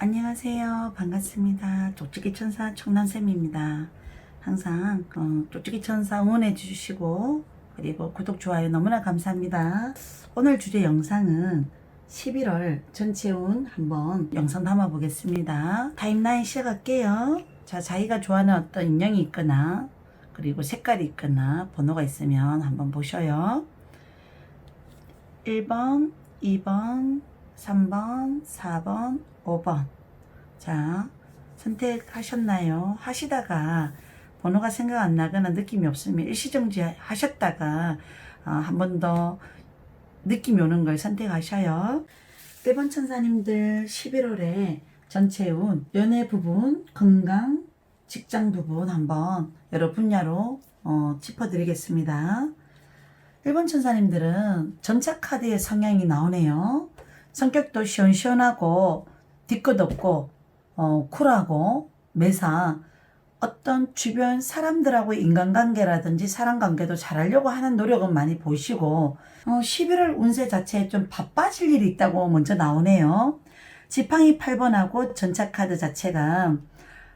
안녕하세요. 반갑습니다. 쪽지기 천사 청란쌤입니다. 항상 쪽지기 천사 응원해 주시고 그리고 구독, 좋아요 너무나 감사합니다. 오늘 주제 영상은 11월 전체 운 한번 영상 담아 보겠습니다. 타임라인 시작할게요. 자, 자기가 좋아하는 어떤 인형이 있거나 그리고 색깔이 있거나 번호가 있으면 한번 보셔요. 1번, 2번, 3번, 4번, 5번. 자, 선택하셨나요? 하시다가 번호가 생각 안 나거나 느낌이 없으면 일시정지 하셨다가 한 번 더 느낌이 오는 걸 선택하셔요. 1번 천사님들 11월에 전체 운, 연애 부분, 건강, 직장 부분 한번 여러 분야로 짚어드리겠습니다. 1번 천사님들은 전차 카드의 성향이 나오네요. 성격도 시원시원하고 뒤끝 없고 쿨하고 매사 어떤 주변 사람들하고의 인간관계라든지 사람관계도 잘하려고 하는 노력은 많이 보시고 11월 운세 자체에 좀 바빠질 일이 있다고 먼저 나오네요. 지팡이 8번하고 전차카드 자체가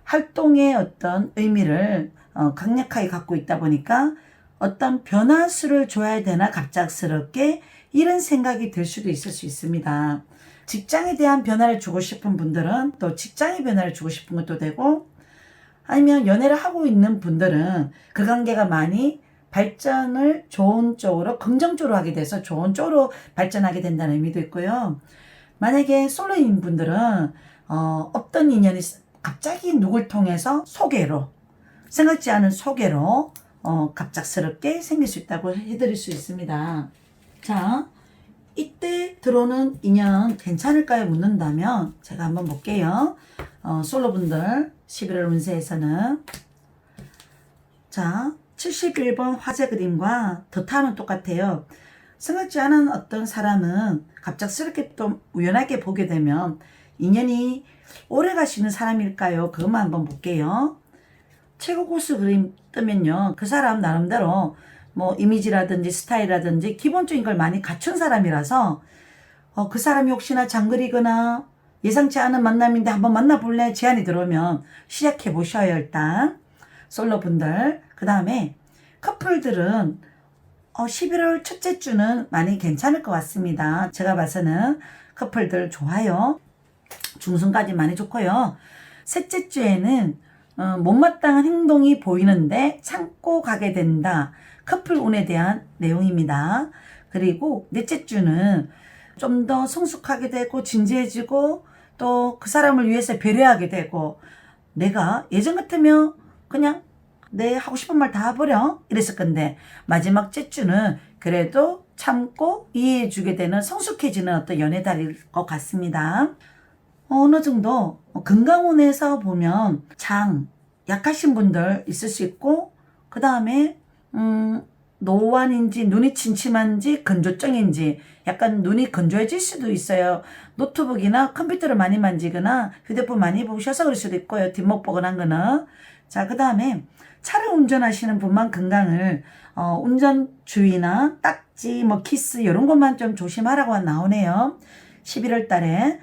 활동의 어떤 의미를 강력하게 갖고 있다 보니까 어떤 변화수를 줘야 되나 갑작스럽게 이런 생각이 들 수도 있을 수 있습니다. 직장에 대한 변화를 주고 싶은 분들은 또 직장의 변화를 주고 싶은 것도 되고, 아니면 연애를 하고 있는 분들은 그 관계가 많이 발전을 좋은 쪽으로 긍정적으로 하게 돼서 좋은 쪽으로 발전하게 된다는 의미도 있고요. 만약에 솔로인 분들은 어떤 인연이 갑자기 누굴 통해서 소개로, 생각지 않은 소개로 갑작스럽게 생길 수 있다고 해드릴 수 있습니다. 자, 이때 들어오는 인연 괜찮을까요? 묻는다면 제가 한번 볼게요. 솔로분들 11월 운세에서는 자, 71번 화재 그림과 더타는 똑같아요. 생각지 않은 어떤 사람은 갑작스럽게 또 우연하게 보게 되면 인연이 오래 가시는 사람일까요? 그것만 한번 볼게요. 최고 고수 그림 뜨면요, 그 사람 나름대로 뭐 이미지라든지 스타일이라든지 기본적인 걸 많이 갖춘 사람이라서 그 사람이 혹시나 장거리거나 예상치 않은 만남인데 한번 만나볼래? 제안이 들어오면 시작해 보셔요. 일단 솔로분들. 그 다음에 커플들은 11월 첫째 주는 많이 괜찮을 것 같습니다. 제가 봐서는 커플들 좋아요. 중순까지 많이 좋고요. 셋째 주에는 못마땅한 행동이 보이는데 참고 가게 된다. 커플 운에 대한 내용입니다. 그리고 넷째 주는 좀 더 성숙하게 되고 진지해지고 또 그 사람을 위해서 배려하게 되고, 내가 예전 같으면 그냥 내 하고 싶은 말 다 해버려 이랬을 건데 마지막 째 주는 그래도 참고 이해해주게 되는 성숙해지는 어떤 연애달일 것 같습니다. 어느 정도 건강운에서 보면 장 약하신 분들 있을 수 있고, 그 다음에 노안인지 눈이 침침한지 건조증인지 약간 눈이 건조해질 수도 있어요. 노트북이나 컴퓨터를 많이 만지거나 휴대폰 많이 보셔서 그럴 수도 있고요. 뒷목보근한 거는. 자, 그 다음에 차를 운전하시는 분만 건강을 운전 주의나 딱지 뭐 키스 이런 것만 좀 조심하라고 나오네요. 11월 달에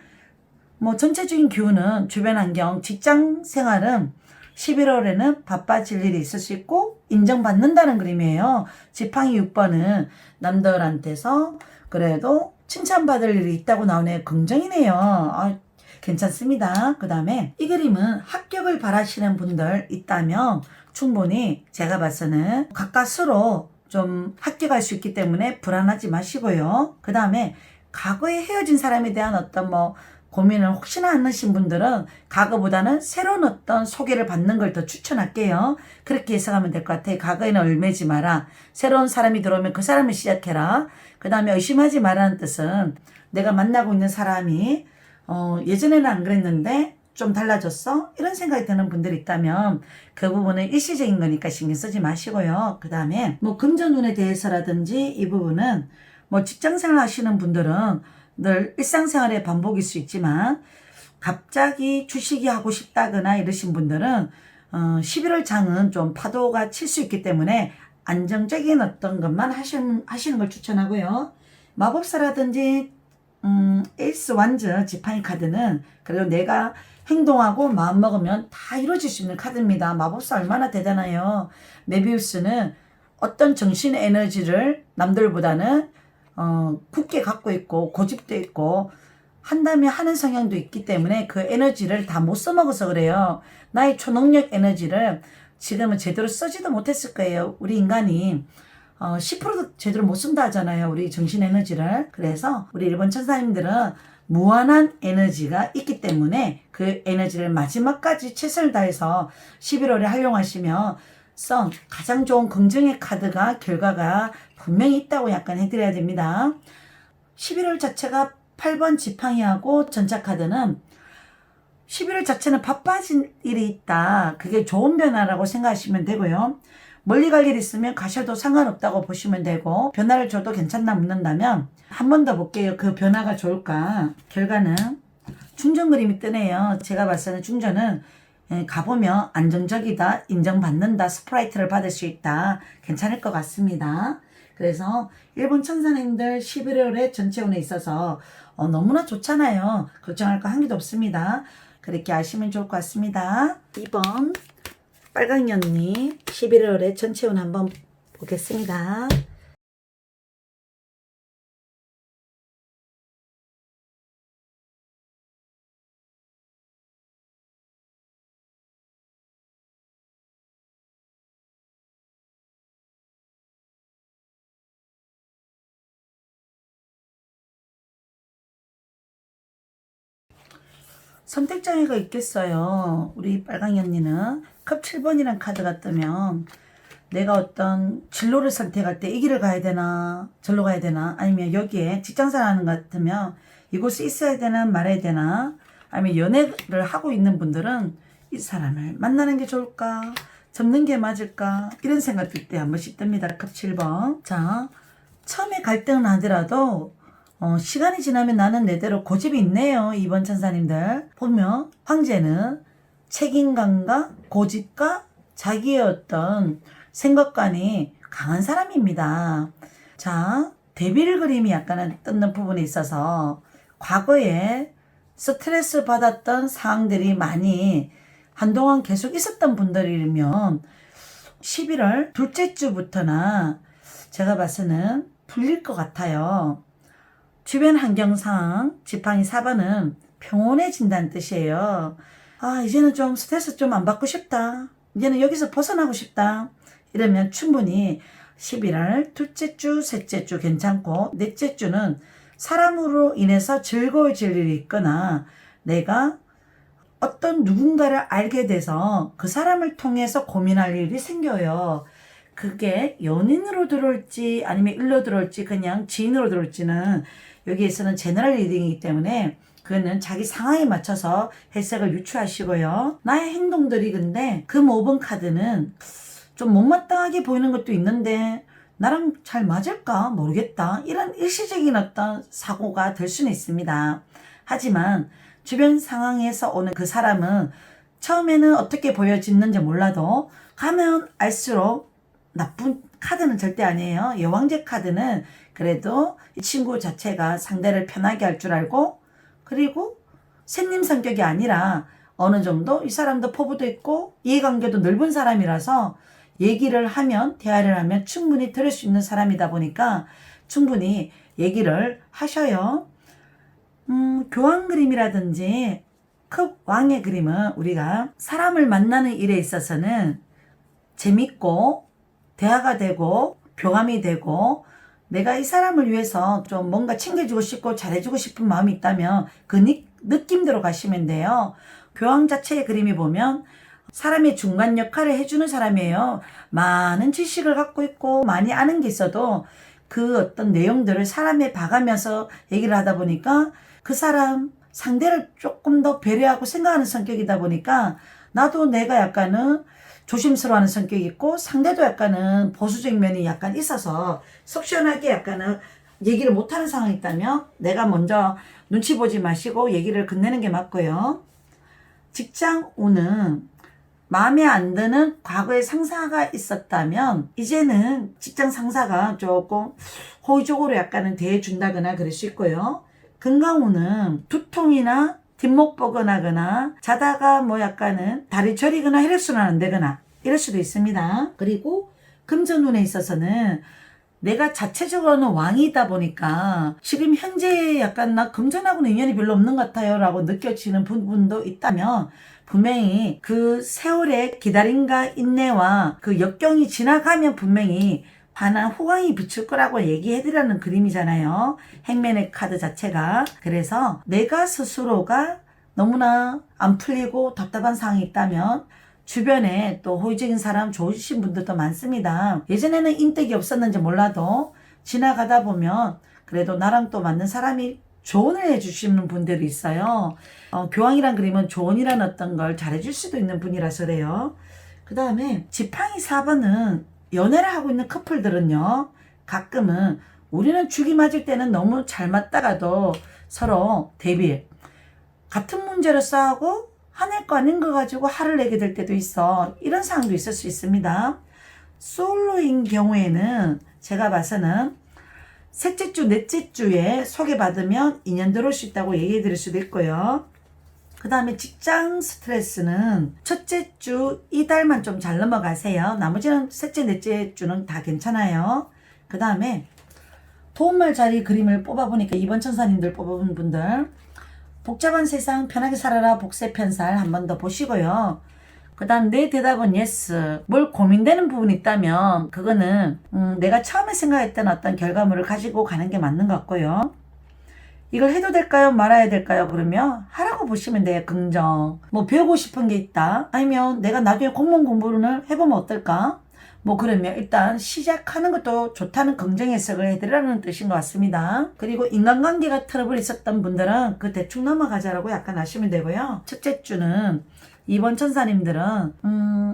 뭐 전체적인 기운은 주변 환경, 직장 생활은 11월에는 바빠질 일이 있을 수 있고 인정받는다는 그림이에요. 지팡이 6번은 남들한테서 그래도 칭찬받을 일이 있다고 나오네요. 긍정이네요. 괜찮습니다. 그 다음에 이 그림은 합격을 바라시는 분들 있다면 충분히 제가 봐서는 가까스로 좀 합격할 수 있기 때문에 불안하지 마시고요. 그 다음에 과거에 헤어진 사람에 대한 어떤 뭐 고민을 혹시나 않으신 분들은 과거보다는 새로운 어떤 소개를 받는 걸 더 추천할게요. 그렇게 해석하면 될 것 같아요. 과거에는 얽매지 마라. 새로운 사람이 들어오면 그 사람을 시작해라. 그 다음에 의심하지 마라는 뜻은 내가 만나고 있는 사람이 예전에는 안 그랬는데 좀 달라졌어? 이런 생각이 드는 분들이 있다면 그 부분은 일시적인 거니까 신경 쓰지 마시고요. 그 다음에 뭐 금전운에 대해서라든지 이 부분은 뭐 직장생활 하시는 분들은 늘 일상생활의 반복일 수 있지만 갑자기 주식이 하고 싶다거나 이러신 분들은 11월 장은 좀 파도가 칠 수 있기 때문에 안정적인 어떤 것만 하시는 걸 추천하고요. 마법사라든지 에이스 완즈 지팡이 카드는 그래도 내가 행동하고 마음먹으면 다 이루어질 수 있는 카드입니다. 마법사 얼마나 대단해요. 메비우스는 어떤 정신의 에너지를 남들보다는 굳게 갖고 있고 고집도 있고 한다면 하는 성향도 있기 때문에 그 에너지를 다 못 써먹어서 그래요. 나의 초능력 에너지를 지금은 제대로 쓰지도 못했을 거예요. 우리 인간이 10%도 제대로 못 쓴다 하잖아요. 우리 정신 에너지를. 그래서 우리 일본 천사님들은 무한한 에너지가 있기 때문에 그 에너지를 마지막까지 최선을 다해서 11월에 활용하시면 가장 좋은 긍정의 카드가 결과가 분명히 있다고 약간 해드려야 됩니다. 11월 자체가 8번 지팡이하고 전차카드는 11월 자체는 바빠진 일이 있다. 그게 좋은 변화라고 생각하시면 되고요. 멀리 갈 일 있으면 가셔도 상관없다고 보시면 되고 변화를 줘도 괜찮나 묻는다면 한 번 더 볼게요. 그 변화가 좋을까? 결과는 충전 그림이 뜨네요. 제가 봤을 때는 충전은 가보면 안정적이다, 인정받는다, 스프라이트를 받을 수 있다. 괜찮을 것 같습니다. 그래서 일본 천사님들 11월에 전체운에 있어서 너무나 좋잖아요. 걱정할 거 한 개도 없습니다. 그렇게 아시면 좋을 것 같습니다. 2번 빨강이 언니 11월에 전체운 한번 보겠습니다. 선택장애가 있겠어요. 우리 빨강이 언니는 컵 7번이란 카드가 뜨면 내가 어떤 진로를 선택할 때 이 길을 가야 되나 절로 가야 되나 아니면 여기에 직장생활 하는 것 같으면 이곳에 있어야 되나 말아야 되나 아니면 연애를 하고 있는 분들은 이 사람을 만나는 게 좋을까 접는 게 맞을까 이런 생각들 때 한 번씩 듭니다. 컵 7번. 자, 처음에 갈등은 하더라도 시간이 지나면 나는 내대로 고집이 있네요. 2번 천사님들. 보면 황제는 책임감과 고집과 자기의 어떤 생각관이 강한 사람입니다. 자, 데빌 그림이 약간은 뜯는 부분에 있어서 과거에 스트레스 받았던 상황들이 많이 한동안 계속 있었던 분들이면 11월 둘째 주부터나 제가 봐서는 풀릴 것 같아요. 주변 환경상 지팡이 4번은 평온해진다는 뜻이에요. 아, 이제는 좀 스트레스 좀 안 받고 싶다. 이제는 여기서 벗어나고 싶다. 이러면 충분히 11월 둘째 주, 셋째 주 괜찮고 넷째 주는 사람으로 인해서 즐거워질 일이 있거나 내가 어떤 누군가를 알게 돼서 그 사람을 통해서 고민할 일이 생겨요. 그게 연인으로 들어올지 아니면 일로 들어올지 그냥 지인으로 들어올지는 여기에서는 제너럴 리딩이기 때문에 그거는 자기 상황에 맞춰서 해석을 유추하시고요. 나의 행동들이 근데 그 5번 카드는 좀 못마땅하게 보이는 것도 있는데 나랑 잘 맞을까 모르겠다. 이런 일시적인 어떤 사고가 될 수는 있습니다. 하지만 주변 상황에서 오는 그 사람은 처음에는 어떻게 보여지는지 몰라도 가면 알수록 나쁜 카드는 절대 아니에요. 여왕제 카드는 그래도 이 친구 자체가 상대를 편하게 할 줄 알고 그리고 샘님 성격이 아니라 어느 정도 이 사람도 포부도 있고 이해관계도 넓은 사람이라서 얘기를 하면 대화를 하면 충분히 들을 수 있는 사람이다 보니까 충분히 얘기를 하셔요. 교황 그림이라든지 컵 왕의 그림은 우리가 사람을 만나는 일에 있어서는 재밌고 대화가 되고 교감이 되고 내가 이 사람을 위해서 좀 뭔가 챙겨주고 싶고 잘해주고 싶은 마음이 있다면 그 느낌대로 가시면 돼요. 교황 자체의 그림이 보면 사람의 중간 역할을 해주는 사람이에요. 많은 지식을 갖고 있고 많이 아는 게 있어도 그 어떤 내용들을 사람에 봐가면서 얘기를 하다 보니까 그 사람 상대를 조금 더 배려하고 생각하는 성격이다 보니까 나도 내가 약간은 조심스러워하는 성격이 있고 상대도 약간은 보수적인 면이 약간 있어서 속 시원하게 약간은 얘기를 못하는 상황이 있다면 내가 먼저 눈치 보지 마시고 얘기를 건네는 게 맞고요. 직장 운은 마음에 안 드는 과거의 상사가 있었다면 이제는 직장 상사가 조금 호의적으로 약간은 대해준다거나 그럴 수 있고요. 금강우는 두통이나 뒷목 뻐근하거나 자다가 뭐 약간은 다리 저리거나 혈액순환 안 되거나 이럴 수도 있습니다. 그리고 금전운에 있어서는 내가 자체적으로는 왕이다 보니까 지금 현재 약간 나 금전하고는 인연이 별로 없는 것 같아요 라고 느껴지는 부분도 있다면 분명히 그 세월의 기다림과 인내와 그 역경이 지나가면 분명히 반한 후광이 비출 거라고 얘기해드리는 그림이잖아요. 행맨의 카드 자체가. 그래서 내가 스스로가 너무나 안 풀리고 답답한 상황이 있다면 주변에 또 호의적인 사람 좋으신 분들도 많습니다. 예전에는 인덕이 없었는지 몰라도 지나가다 보면 그래도 나랑 또 맞는 사람이 조언을 해주시는 분들이 있어요. 교황이란 그림은 조언이란 어떤 걸 잘해줄 수도 있는 분이라서 그래요. 그 다음에 지팡이 4번은 연애를 하고 있는 커플들은요, 가끔은 우리는 죽이 맞을 때는 너무 잘 맞다가도 서로 대비, 같은 문제로 싸우고 화낼 거 아닌 거 가지고 화를 내게 될 때도 있어. 이런 상황도 있을 수 있습니다. 솔로인 경우에는 제가 봐서는 셋째 주, 넷째 주에 소개받으면 인연 들어올 수 있다고 얘기해 드릴 수도 있고요. 그 다음에 직장 스트레스는 첫째 주 이달만 좀 잘 넘어가세요. 나머지는 셋째, 넷째 주는 다 괜찮아요. 그 다음에 도움말 자리 그림을 뽑아보니까 이번 천사님들 뽑아본 분들 복잡한 세상 편하게 살아라 복세 편살 한 번 더 보시고요. 그 다음 내 대답은 yes. 뭘 고민되는 부분이 있다면 그거는 내가 처음에 생각했던 어떤 결과물을 가지고 가는 게 맞는 것 같고요. 이걸 해도 될까요? 말아야 될까요? 그러면 하라고 보시면 돼요. 긍정. 뭐 배우고 싶은 게 있다. 아니면 내가 나중에 공무원 공부를 해보면 어떨까? 뭐 그러면 일단 시작하는 것도 좋다는 긍정 해석을 해드리라는 뜻인 것 같습니다. 그리고 인간관계가 트러블 있었던 분들은 그 대충 넘어가자라고 약간 아시면 되고요. 첫째 주는 이번 천사님들은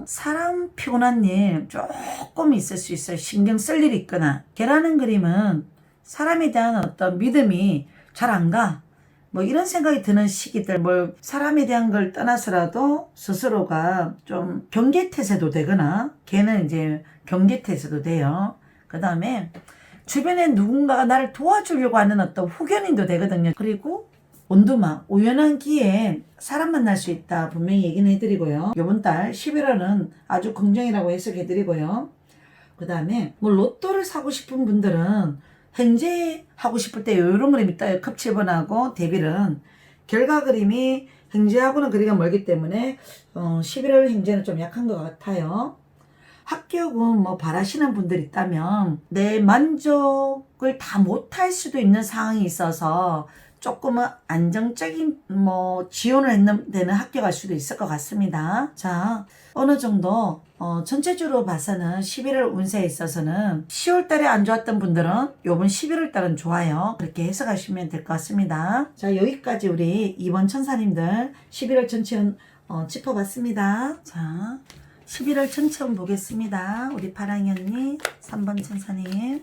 사람 피곤한 일 조금 있을 수 있어요. 신경 쓸 일이 있거나. 개라는 그림은 사람에 대한 어떤 믿음이 잘 안 가. 뭐 이런 생각이 드는 시기들, 뭘 사람에 대한 걸 떠나서라도 스스로가 좀 경계태세도 되거나, 걔는 이제 경계태세도 돼요. 그 다음에 주변에 누군가가 나를 도와주려고 하는 어떤 후견인도 되거든요. 그리고 온두막, 우연한 기회에 사람 만날 수 있다. 분명히 얘기는 해드리고요. 이번 달 11월은 아주 긍정이라고 해석해드리고요. 그 다음에 뭐 로또를 사고 싶은 분들은 행제하고 싶을 때 이런 그림이 떠요. 컵 7번하고 대빌은 결과 그림이 행제하고는 거리가 멀기 때문에 11월 행제는 좀 약한 것 같아요. 합격은 뭐 바라시는 분들 있다면 내 만족을 다 못할 수도 있는 상황이 있어서 조금은 안정적인 뭐 지원을 했는 데는 합격할 수도 있을 것 같습니다. 자, 어느 정도 전체적으로 봐서는 11월 운세에 있어서는 10월 달에 안 좋았던 분들은 요번 11월 달은 좋아요. 그렇게 해석하시면 될 것 같습니다. 자, 여기까지 우리 이번 천사님들 11월 전체 짚어봤습니다. 자, 11월 전체 보겠습니다. 우리 파랑이 언니 3번 천사님.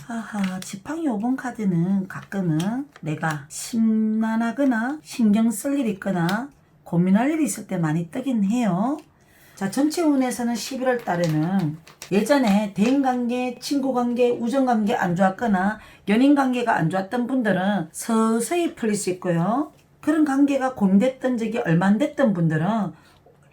하하, 지팡이 5번 카드는 가끔은 내가 심란하거나 신경 쓸 일이 있거나 고민할 일이 있을 때 많이 뜨긴 해요. 자, 전체 운에서는 11월 달에는 예전에 대인관계, 친구관계, 우정관계 안 좋았거나 연인관계가 안 좋았던 분들은 서서히 풀릴 수 있고요. 그런 관계가 고민됐던 적이 얼마 안 됐던 분들은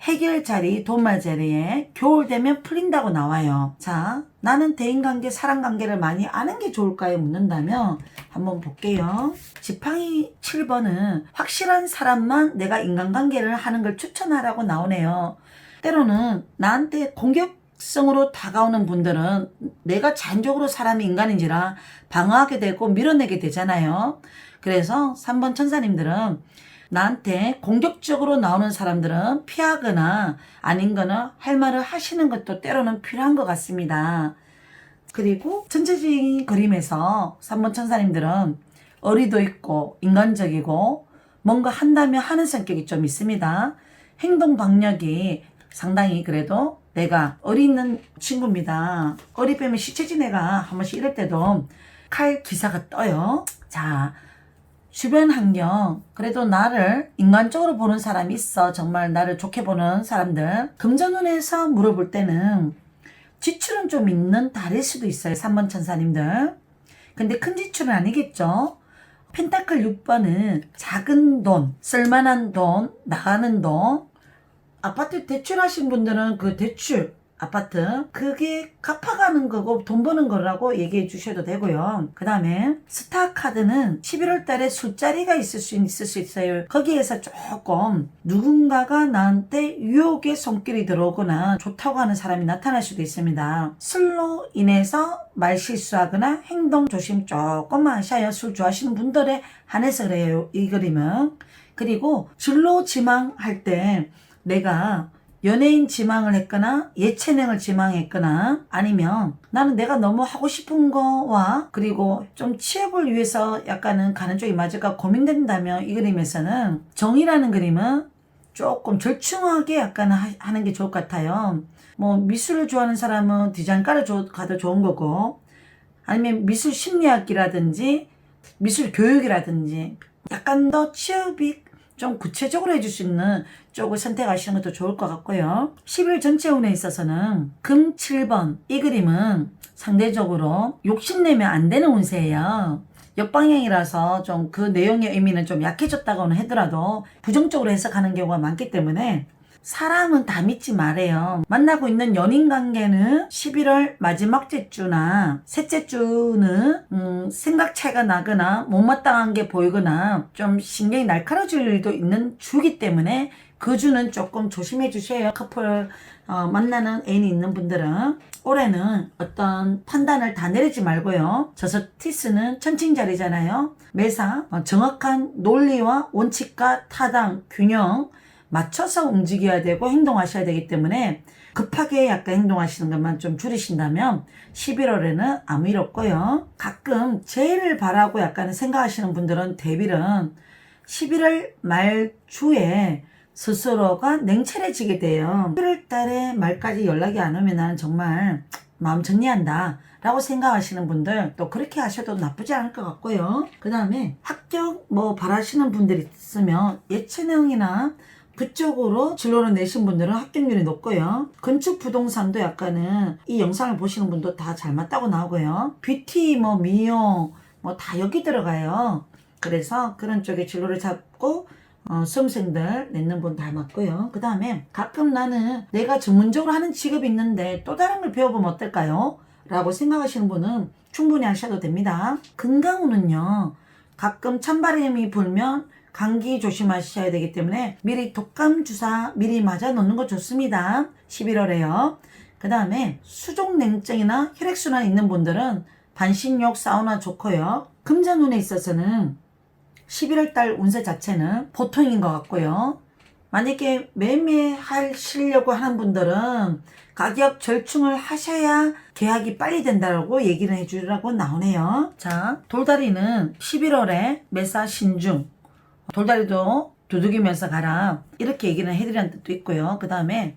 해결 자리, 도말 자리에 겨울 되면 풀린다고 나와요. 자, 나는 대인관계, 사람관계를 많이 아는 게 좋을까요? 묻는다면 한번 볼게요. 지팡이 7번은 확실한 사람만 내가 인간관계를 하는 걸 추천하라고 나오네요. 때로는 나한테 공격성으로 다가오는 분들은 내가 자연적으로 사람이 인간인지라 방어하게 되고 밀어내게 되잖아요. 그래서 3번 천사님들은 나한테 공격적으로 나오는 사람들은 피하거나 아닌 거는 할 말을 하시는 것도 때로는 필요한 것 같습니다. 그리고 전체적인 그림에서 3번 천사님들은 어리도 있고 인간적이고 뭔가 한다면 하는 성격이 좀 있습니다. 행동 박력이 상당히 그래도 내가 어리 있는 친구입니다. 어리 빼면 시체진 애가 한 번씩 이럴 때도 칼 기사가 떠요. 자, 주변 환경, 그래도 나를 인간적으로 보는 사람이 있어. 정말 나를 좋게 보는 사람들. 금전운에서 물어볼 때는 지출은 좀 있는 달일 수도 있어요. 3번 천사님들. 근데 큰 지출은 아니겠죠. 펜타클 6번은 작은 돈, 쓸만한 돈, 나가는 돈. 아파트 대출하신 분들은 그 대출, 아파트 그게 갚아가는 거고 돈 버는 거라고 얘기해 주셔도 되고요. 그 다음에 스타카드는 11월 달에 술자리가 있을 수 있어요. 거기에서 조금 누군가가 나한테 유혹의 손길이 들어오거나 좋다고 하는 사람이 나타날 수도 있습니다. 술로 인해서 말 실수하거나 행동 조심 조금만 하셔요. 술 좋아하시는 분들에 한해서 그래요. 이 그림은. 그리고 진로 지망할 때 내가 연예인 지망을 했거나 예체능을 지망했거나 아니면 나는 내가 너무 하고 싶은 거와 그리고 좀 취업을 위해서 약간은 가는 쪽이 맞을까 고민된다면 이 그림에서는 정이라는 그림은 조금 절충하게 약간 하는 게 좋을 것 같아요. 뭐 미술을 좋아하는 사람은 디자인과를 가도 좋은 거고 아니면 미술 심리학이라든지 미술 교육이라든지 약간 더 취업이 좀 구체적으로 해줄 수 있는 쪽을 선택하시는 것도 좋을 것 같고요. 11월 전체 운에 있어서는 금 7번 이 그림은 상대적으로 욕심내면 안 되는 운세예요. 역방향이라서 좀 그 내용의 의미는 좀 약해졌다고는 하더라도 부정적으로 해석하는 경우가 많기 때문에 사람은 다 믿지 말아요. 만나고 있는 연인 관계는 11월 마지막 주나 셋째 주는 생각 차이가 나거나 못마땅한 게 보이거나 좀 신경이 날카로워질 일도 있는 주기 때문에 그 주는 조금 조심해 주셔요. 커플 만나는 애인이 있는 분들은 올해는 어떤 판단을 다 내리지 말고요. 저서티스는 천칭자리잖아요. 매사 정확한 논리와 원칙과 타당, 균형 맞춰서 움직여야 되고 행동하셔야 되기 때문에 급하게 약간 행동하시는 것만 좀 줄이신다면 11월에는 아무 일 없고요. 가끔 재해를 바라고 약간 생각하시는 분들은 대비는 11월 말주에 스스로가 냉철해지게 돼요. 11월 달에 말까지 연락이 안 오면 나는 정말 마음 정리한다 라고 생각하시는 분들 또 그렇게 하셔도 나쁘지 않을 것 같고요. 그 다음에 합격 뭐 바라시는 분들이 있으면 예체능이나 그쪽으로 진로를 내신 분들은 합격률이 높고요. 건축 부동산도 약간은 이 영상을 보시는 분도 다 잘 맞다고 나오고요. 뷰티 뭐 미용 뭐 다 여기 들어가요. 그래서 그런 쪽에 진로를 잡고 수험생들 내는 분 다 맞고요. 그 다음에 가끔 나는 내가 전문적으로 하는 직업이 있는데 또 다른 걸 배워보면 어떨까요? 라고 생각하시는 분은 충분히 하셔도 됩니다. 건강운은요. 가끔 찬바람이 불면 감기 조심하셔야 되기 때문에 미리 독감 주사 미리 맞아 놓는 거 좋습니다. 11월에요. 그 다음에 수족냉증이나 혈액순환 있는 분들은 반신욕 사우나 좋고요. 금전운에 있어서는 11월 달 운세 자체는 보통인 것 같고요. 만약에 매매하시려고 하는 분들은 가격 절충을 하셔야 계약이 빨리 된다고 얘기를 해주라고 나오네요. 자, 돌다리는 11월에 매사 신중 돌다리도 두들기면서 가라 이렇게 얘기를 해드리는 뜻도 있고요. 그 다음에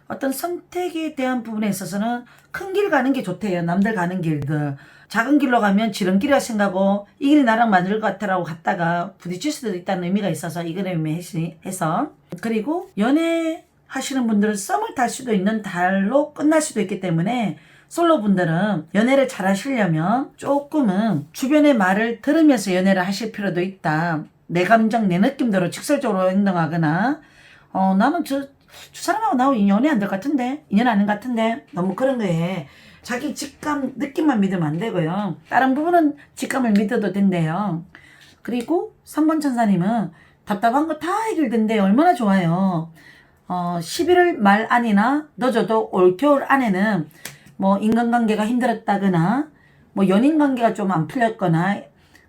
어떤 선택에 대한 부분에 있어서는 큰 길 가는 게 좋대요. 남들 가는 길들 작은 길로 가면 지름길이라 생각하고 이 길이 나랑 맞을 것 같아라고 갔다가 부딪힐 수도 있다는 의미가 있어서 이걸 의미해서 그리고 연애 하시는 분들은 썸을 탈 수도 있는 달로 끝날 수도 있기 때문에 솔로 분들은 연애를 잘 하시려면 조금은 주변의 말을 들으면서 연애를 하실 필요도 있다. 내 감정, 내 느낌대로 직설적으로 행동하거나 나는 저 사람하고 나하고 연애 안 될 것 같은데 인연 아닌 것 같은데 너무 그런 거에 자기 직감, 느낌만 믿으면 안 되고요. 다른 부분은 직감을 믿어도 된대요. 그리고 3번 천사님은 답답한 거 다 해결된대요. 얼마나 좋아요. 11월 말 안이나 늦어도 올겨울 안에는 뭐 인간관계가 힘들었다거나 뭐 연인관계가 좀 안 풀렸거나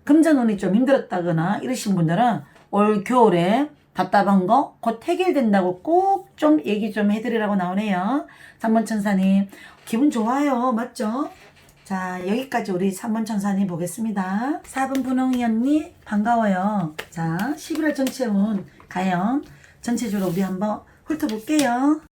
금전운이 좀 힘들었다거나 이러신 분들은 올 겨울에 답답한 거 곧 해결된다고 꼭 좀 얘기 좀 해드리라고 나오네요. 3번 천사님 기분 좋아요. 맞죠? 자, 여기까지 우리 3번 천사님 보겠습니다. 4번 분홍이 언니 반가워요. 자, 11월 전체 운 가연 전체적으로 우리 한번 훑어볼게요.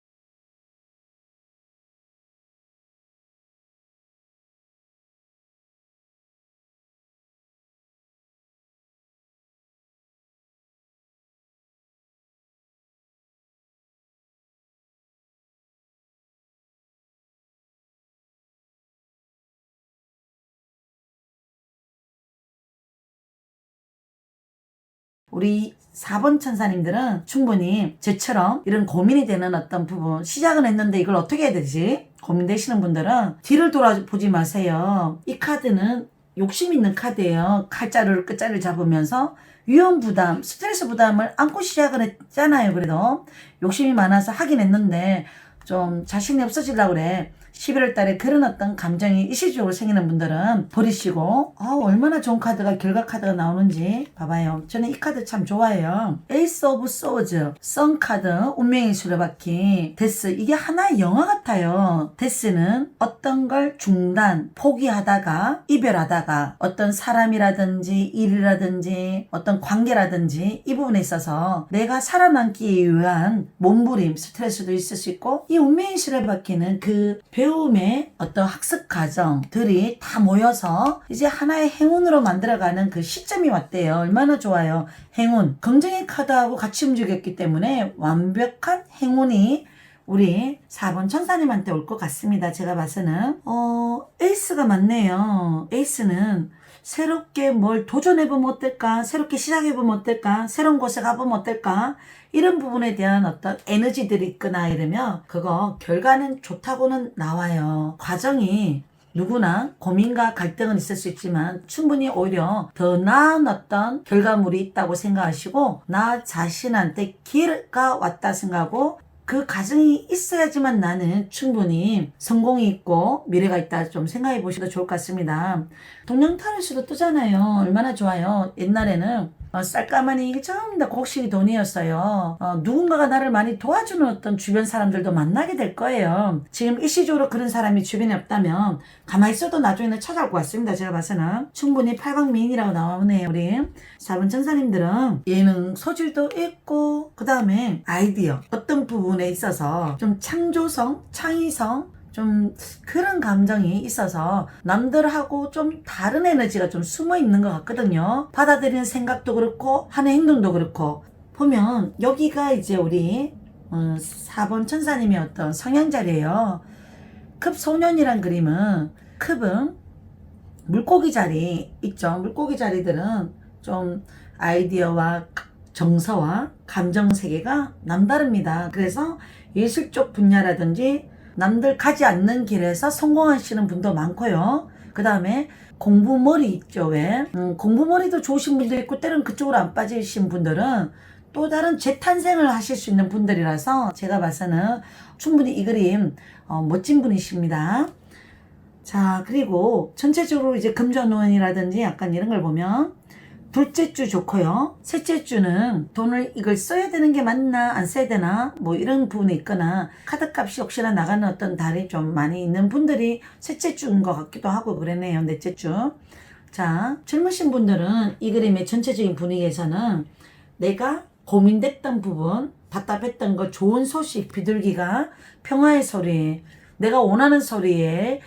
우리 4번 천사님들은 충분히 저처럼 이런 고민이 되는 어떤 부분, 시작은 했는데 이걸 어떻게 해야 되지? 고민되시는 분들은 뒤를 돌아보지 마세요. 이 카드는 욕심 있는 카드예요. 칼자루를 끝자리를 잡으면서 위험 부담, 스트레스 부담을 안고 시작을 했잖아요. 그래도 욕심이 많아서 하긴 했는데 좀 자신이 없어지려고 그래. 11월 달에 그런 어떤 감정이 일시적으로 생기는 분들은 버리시고, 얼마나 좋은 카드가, 결과 카드가 나오는지 봐봐요. 저는 이 카드 참 좋아해요. 에이스 오브 소즈, 선 카드, 운명의 수레바퀴, 데스. 이게 하나의 영화 같아요. 데스는 어떤 걸 중단, 포기하다가, 이별하다가, 어떤 사람이라든지 일이라든지, 어떤 관계라든지 이 부분에 있어서 내가 살아남기 위한 몸부림, 스트레스도 있을 수 있고, 이 운명의 수레바퀴는 그 배움의 어떤 학습 과정들이 다 모여서 이제 하나의 행운으로 만들어가는 그 시점이 왔대요. 얼마나 좋아요. 행운. 긍정의 카드하고 같이 움직였기 때문에 완벽한 행운이 우리 4번 천사님한테 올 것 같습니다. 제가 봐서는. 에이스가 맞네요. 에이스는 새롭게 뭘 도전해보면 어떨까? 새롭게 시작해보면 어떨까? 새로운 곳에 가보면 어떨까? 이런 부분에 대한 어떤 에너지들이 있거나 이러면 그거 결과는 좋다고는 나와요. 과정이 누구나 고민과 갈등은 있을 수 있지만 충분히 오히려 더 나은 어떤 결과물이 있다고 생각하시고 나 자신한테 기회가 왔다 생각하고 그 과정이 있어야지만 나는 충분히 성공이 있고 미래가 있다 좀 생각해 보셔도 좋을 것 같습니다. 동양타로수도 뜨잖아요. 얼마나 좋아요. 옛날에는 쌀까마니 이게 전부 다 곡식이 돈이었어요. 누군가가 나를 많이 도와주는 어떤 주변 사람들도 만나게 될 거예요. 지금 일시적으로 그런 사람이 주변에 없다면 가만히 있어도 나중에는 찾아올 것 같습니다. 제가 봐서는 충분히 팔방미인이라고 나오네요. 우리 4번 천사님들은 예능 소질도 있고 그 다음에 아이디어 어떤 부분에 있어서 좀 창조성, 창의성 좀 그런 감정이 있어서 남들하고 좀 다른 에너지가 좀 숨어 있는 것 같거든요. 받아들이는 생각도 그렇고 하는 행동도 그렇고 보면 여기가 이제 우리 4번 천사님의 어떤 성향 자리예요. 급소년이란 그림은 급은 물고기 자리 있죠. 물고기 자리들은 좀 아이디어와 정서와 감정 세계가 남다릅니다. 그래서 예술 쪽 분야라든지 남들 가지 않는 길에서 성공하시는 분도 많고요. 그 다음에 공부머리 있죠. 왜? 공부머리도 좋으신 분도 있고 때로는 그쪽으로 안 빠지신 분들은 또 다른 재탄생을 하실 수 있는 분들이라서 제가 봐서는 충분히 이 그림 멋진 분이십니다. 자, 그리고 전체적으로 이제 금전운이라든지 약간 이런 걸 보면 둘째 주 좋고요. 셋째 주는 돈을 이걸 써야 되는 게 맞나 안 써야 되나 뭐 이런 부분이 있거나 카드값이 혹시나 나가는 어떤 달이 좀 많이 있는 분들이 셋째 주인 것 같기도 하고 그러네요. 넷째 주. 자, 젊으신 분들은 이 그림의 전체적인 분위기에서는 내가 고민됐던 부분, 답답했던 거 좋은 소식, 비둘기가 평화의 소리, 내가 원하는 소리에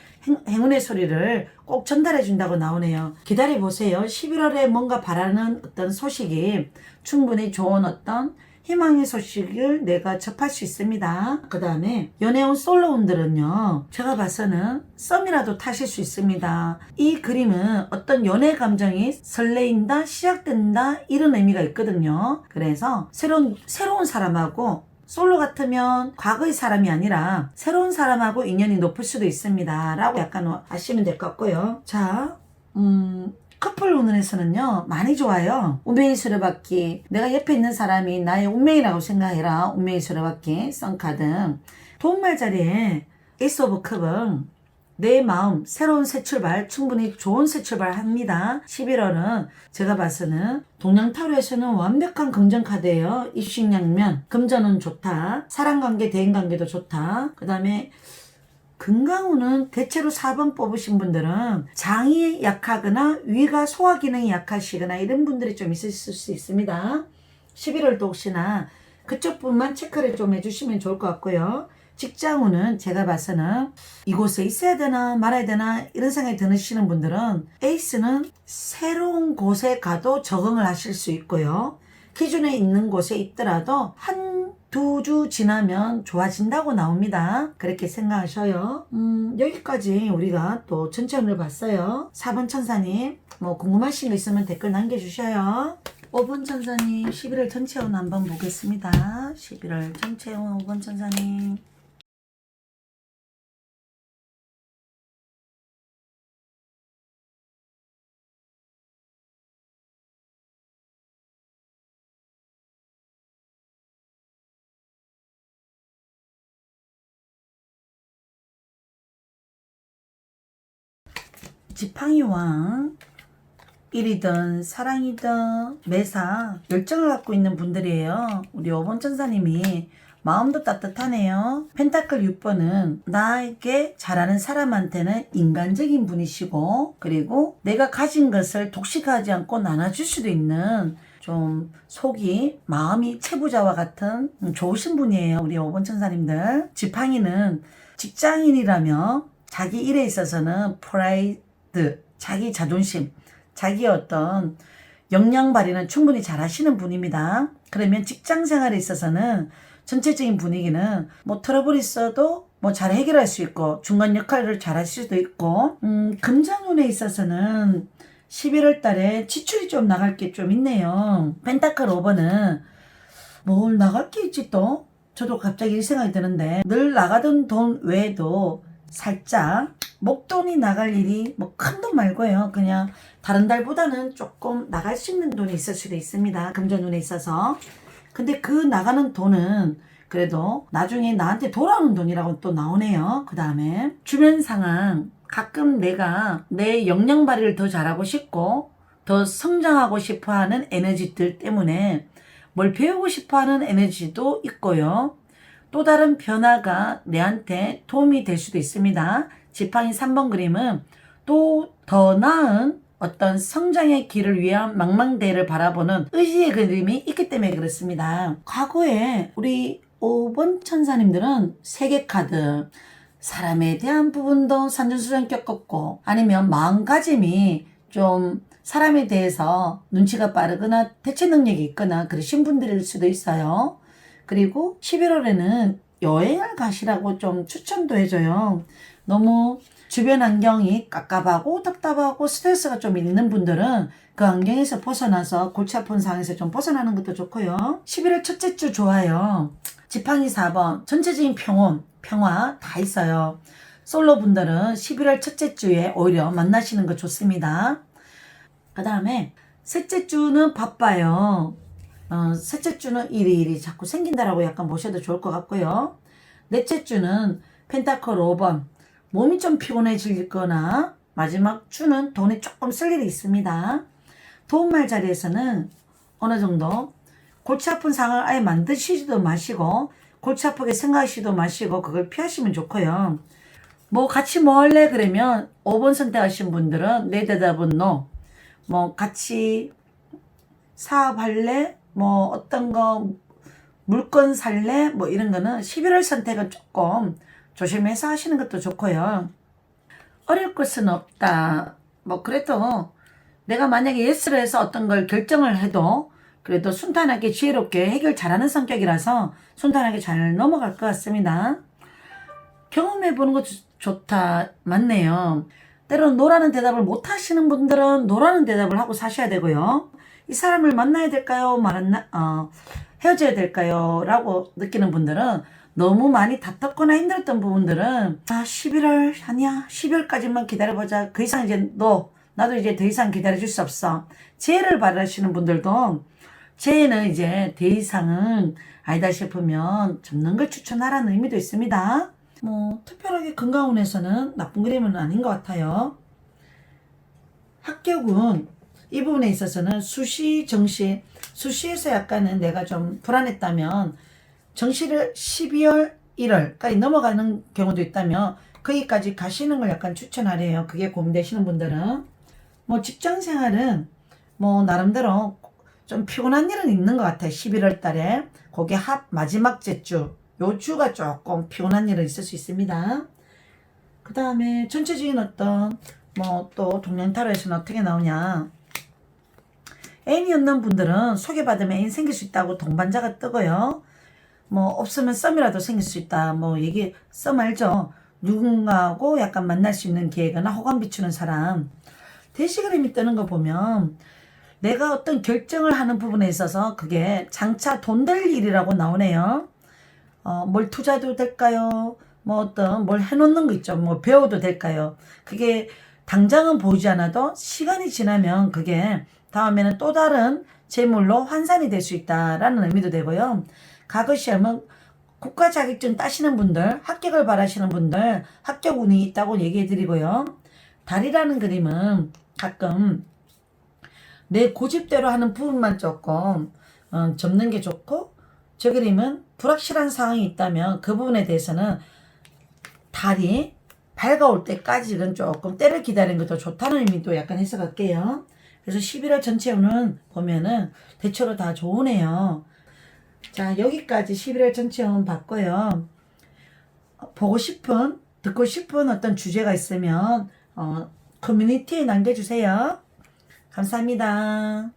행운의 소리를 꼭 전달해 준다고 나오네요. 기다려 보세요. 11월에 뭔가 바라는 어떤 소식이 충분히 좋은 어떤 희망의 소식을 내가 접할 수 있습니다. 그 다음에 연애운 솔로운들은요. 제가 봐서는 썸이라도 타실 수 있습니다. 이 그림은 어떤 연애 감정이 설레인다, 시작된다 이런 의미가 있거든요. 그래서 새로운 사람하고 솔로 같으면 과거의 사람이 아니라 새로운 사람하고 인연이 높을 수도 있습니다. 라고 약간 아시면 될 것 같고요. 자, 커플 운에서는요 많이 좋아요. 운명의 수레바퀴. 내가 옆에 있는 사람이 나의 운명이라고 생각해라. 운명의 수레바퀴, 썬카드. 도움말 자리에 에이스 오브 컵은 내 마음, 새로운 새 출발, 충분히 좋은 새 출발 합니다. 11월은 제가 봐서는 동양타로에서는 완벽한 긍정카드예요. 입식양면, 금전은 좋다. 사랑관계, 대인관계도 좋다. 그 다음에 건강운은 대체로 4번 뽑으신 분들은 장이 약하거나 위가 소화 기능이 약하시거나 이런 분들이 좀 있을 수 있습니다. 11월도 혹시나 그쪽 분만 체크를 좀 해주시면 좋을 것 같고요. 직장운은 제가 봐서는 이곳에 있어야 되나 말아야 되나 이런 생각이 드시는 분들은 에이스는 새로운 곳에 가도 적응을 하실 수 있고요. 기존에 있는 곳에 있더라도 두 주 지나면 좋아진다고 나옵니다. 그렇게 생각하셔요. 여기까지 우리가 또 전체운을 봤어요. 4번 천사님 뭐 궁금하신 거 있으면 댓글 남겨주셔요. 5번 천사님 11월 전체운 한번 보겠습니다. 11월 전체운 5번 천사님. 지팡이왕 1이든 사랑이든 매사 열정을 갖고 있는 분들이에요. 우리 5번 천사님이 마음도 따뜻하네요. 펜타클 6번은 나에게 잘하는 사람한테는 인간적인 분이시고 그리고 내가 가진 것을 독식하지 않고 나눠줄 수도 있는 좀 속이 마음이 채부자와 같은 좋으신 분이에요. 우리 5번 천사님들. 지팡이는 직장인이라며 자기 일에 있어서는 프라이드, 자기 자존심, 자기 어떤 역량 발휘는 충분히 잘 하시는 분입니다. 그러면 직장 생활에 있어서는 전체적인 분위기는 뭐 트러블이 있어도 뭐 잘 해결할 수 있고 중간 역할을 잘 할 수도 있고 금전운에 있어서는 11월 달에 지출이 좀 나갈 게 좀 있네요. 펜타클 5번은 뭘 나갈 게 있지 또? 저도 갑자기 이 생각이 드는데 늘 나가던 돈 외에도 살짝 목돈이 나갈 일이 뭐 큰 돈 말고요. 그냥 다른 달보다는 조금 나갈 수 있는 돈이 있을 수도 있습니다. 금전운에 있어서. 근데 그 나가는 돈은 그래도 나중에 나한테 돌아오는 돈이라고 또 나오네요. 그 다음에 주변 상황 가끔 내가 내 역량 발휘를 더 잘하고 싶고 더 성장하고 싶어하는 에너지들 때문에 뭘 배우고 싶어하는 에너지도 있고요. 또 다른 변화가 내한테 도움이 될 수도 있습니다. 지팡이 3번 그림은 또 더 나은 어떤 성장의 길을 위한 망망대해를 바라보는 의지의 그림이 있기 때문에 그렇습니다. 과거에 우리 5번 천사님들은 세계 카드, 사람에 대한 부분도 산전수전 겪었고 아니면 마음가짐이 좀 사람에 대해서 눈치가 빠르거나 대처 능력이 있거나 그러신 분들일 수도 있어요. 그리고 11월에는 여행을 가시라고 좀 추천도 해줘요. 너무 주변 환경이 깝깝하고 답답하고 스트레스가 좀 있는 분들은 그 환경에서 벗어나서 골치 아픈 상황에서 좀 벗어나는 것도 좋고요. 11월 첫째 주 좋아요. 지팡이 4번 전체적인 평화 다 있어요. 솔로 분들은 11월 첫째 주에 오히려 만나시는 거 좋습니다. 그 다음에 셋째 주는 바빠요. 셋째 주는 일이 자꾸 생긴다라고 약간 보셔도 좋을 것 같고요. 넷째 주는 펜타클 5번 몸이 좀 피곤해질 거나 마지막 주는 돈이 조금 쓸 일이 있습니다. 도움말 자리에서는 어느 정도 골치 아픈 상황을 아예 만드시지도 마시고 골치 아프게 생각하시지도 마시고 그걸 피하시면 좋고요. 뭐 같이 뭐 할래 그러면 5번 선택하신 분들은 내 대답은 no. 뭐 같이 사업할래? 뭐 어떤 거 물건 살래? 뭐 이런 거는 11월 선택은 조금 조심해서 하시는 것도 좋고요. 어려울 것은 없다. 뭐 그래도 내가 만약에 예스를 해서 어떤 걸 결정을 해도 그래도 순탄하게 지혜롭게 해결 잘하는 성격이라서 순탄하게 잘 넘어갈 것 같습니다. 경험해보는 거 좋다. 맞네요. 때로는 노라는 대답을 못 하시는 분들은 노라는 대답을 하고 사셔야 되고요. 이 사람을 만나야 될까요? 헤어져야 될까요? 라고 느끼는 분들은 너무 많이 다퉜거나 힘들었던 부분들은 11월 아니야 12월까지만 기다려보자. 그 이상 이제 나도 이제 더 이상 기다려줄 수 없어. 재해를 바라시는 분들도 재해는 이제 더 이상은 아니다 싶으면 접는 걸 추천하라는 의미도 있습니다. 뭐 특별하게 건강운에서는 나쁜 그림은 아닌 것 같아요. 합격은 이 부분에 있어서는 수시, 정시, 수시에서 약간은 내가 좀 불안했다면 정시를 12월, 1월까지 넘어가는 경우도 있다면 거기까지 가시는 걸 약간 추천하래요. 그게 고민되시는 분들은. 뭐 직장 생활은 뭐 나름대로 좀 피곤한 일은 있는 것 같아요. 11월 달에. 그게 마지막 주. 요 주가 조금 피곤한 일은 있을 수 있습니다. 그 다음에 전체적인 어떤 뭐 또 동양타로에서는 어떻게 나오냐. 애인이 없는 분들은 소개받으면 애인 생길 수 있다고 동반자가 뜨고요. 뭐 없으면 썸이라도 생길 수 있다. 뭐 얘기 썸 알죠? 누군가하고 약간 만날 수 있는 기회거나 호감 비추는 사람. 대시그램이 뜨는 거 보면 내가 어떤 결정을 하는 부분에 있어서 그게 장차 돈 될 일이라고 나오네요. 뭘 투자도 될까요? 뭐 어떤 뭘 해놓는 거 있죠. 뭐 배워도 될까요? 그게 당장은 보이지 않아도 시간이 지나면 그게 다음에는 또 다른 재물로 환산이 될 수 있다라는 의미도 되고요. 과거 시험은 국가 자격증 따시는 분들, 합격을 바라시는 분들 합격 운이 있다고 얘기해 드리고요. 달이라는 그림은 가끔 내 고집대로 하는 부분만 조금 접는 게 좋고, 저 그림은 불확실한 상황이 있다면 그 부분에 대해서는 달이 밝아올 때까지는 조금 때를 기다리는 것도 좋다는 의미도 약간 해석할게요. 그래서 11월 전체 운은 보면은 대체로 다 좋으네요. 자, 여기까지 11월 전체 운 봤고요. 보고 싶은, 듣고 싶은 어떤 주제가 있으면 커뮤니티에 남겨주세요. 감사합니다.